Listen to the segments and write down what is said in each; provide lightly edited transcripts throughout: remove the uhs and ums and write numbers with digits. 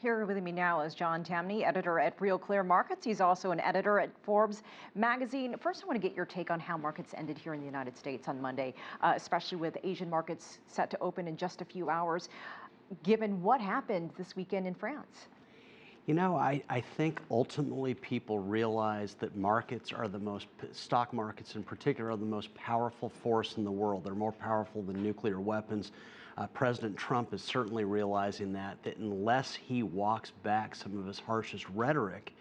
Here with me now is John Tamny, editor at Real Clear Markets. He's also an editor at Forbes Magazine. First, I want to get your take on how markets ended here in the United States on Monday, especially with Asian markets set to open in just a few hours, given what happened this weekend in France. You know, I think ultimately people realize that markets are stock markets in particular, are the most powerful force in the world. They're more powerful than nuclear weapons. President Trump is certainly realizing that unless he walks back some of his harshest rhetoric,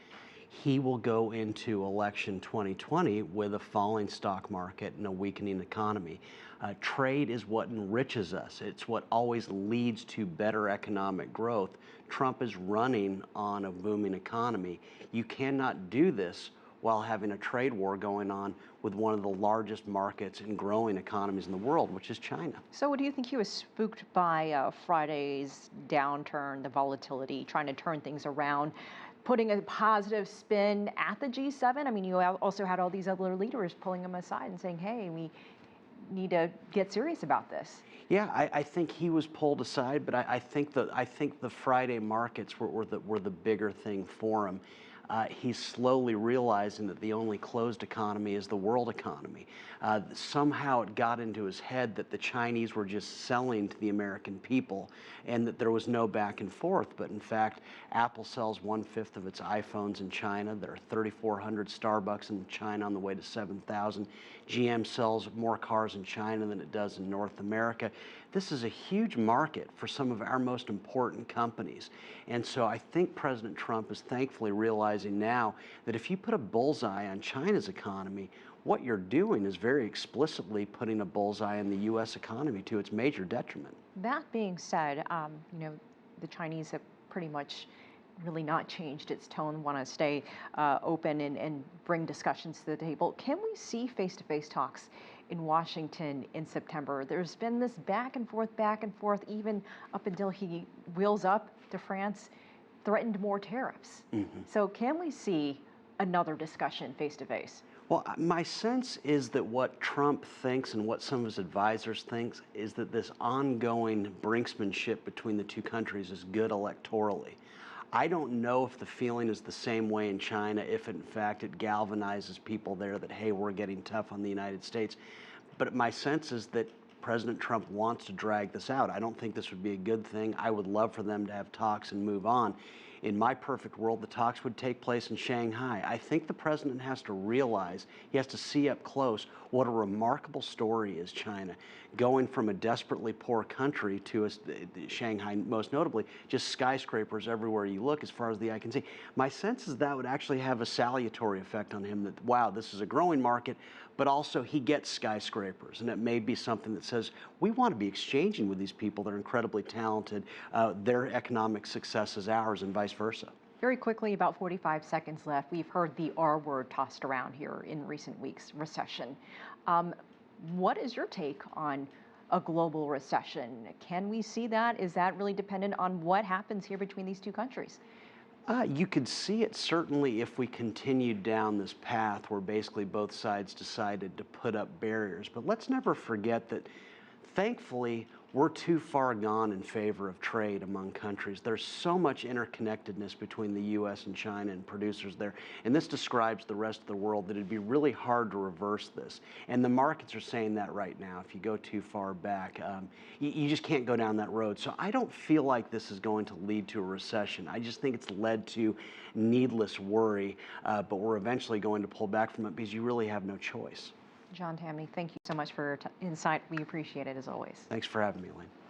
he will go into election 2020 with a falling stock market and a weakening economy. Trade is what enriches us. It's what always leads to better economic growth. Trump is running on a booming economy. You cannot do this while having a trade war going on with one of the largest markets and growing economies in the world, which is China. So what do you think he was spooked by Friday's downturn, the volatility, trying to turn things around, putting a positive spin at the G7? I mean, you also had all these other leaders pulling him aside and saying, hey, we need to get serious about this. Yeah, I think he was pulled aside, but I think the Friday markets were the bigger thing for him. He's slowly realizing that the only closed economy is the world economy. Somehow it got into his head that the Chinese were just selling to the American people and that there was no back and forth. But in fact, Apple sells 1/5 of its iPhones in China. There are 3,400 Starbucks in China on the way to 7,000. GM sells more cars in China than it does in North America. This is a huge market for some of our most important companies. And so I think President Trump is thankfully realizing now that if you put a bullseye on China's economy, what you're doing is very explicitly putting a bullseye on the U.S. economy to its major detriment. That being said, the Chinese have pretty much really not changed its tone, want to stay open and bring discussions to the table. Can we see face-to-face talks in Washington in September? There's been this back and forth, even up until he wheels up to France, threatened more tariffs. So can we see another discussion face-to-face? Well, my sense is that what Trump thinks and what some of his advisors think is that this ongoing brinksmanship between the two countries is good electorally. I don't know if the feeling is the same way in China, if in fact it galvanizes people there that, hey, we're getting tough on the United States. But my sense is that President Trump wants to drag this out. I don't think this would be a good thing. I would love for them to have talks and move on. In my perfect world, the talks would take place in Shanghai. I think the president has to realize, he has to see up close what a remarkable story is China. Going from a desperately poor country to Shanghai, most notably, just skyscrapers everywhere you look as far as the eye can see. My sense is that would actually have a salutary effect on him that, wow, this is a growing market, but also he gets skyscrapers. And it may be something that says, we want to be exchanging with these people that are incredibly talented. Their economic success is ours and vice versa. Very quickly, about 45 seconds left. We've heard the R word tossed around here in recent weeks, recession. What is your take on a global recession? Can we see that? Is that really dependent on what happens here between these two countries? You could see it certainly if we continued down this path where basically both sides decided to put up barriers. But let's never forget that thankfully we're too far gone in favor of trade among countries. There's so much interconnectedness between the U.S. and China and producers there. And this describes the rest of the world that it'd be really hard to reverse this. And the markets are saying that right now. If you go too far back, you just can't go down that road. So I don't feel like this is going to lead to a recession. I just think it's led to needless worry, but we're eventually going to pull back from it because you really have no choice. John Tamny, thank you so much for your insight. We appreciate it as always. Thanks for having me, Elaine.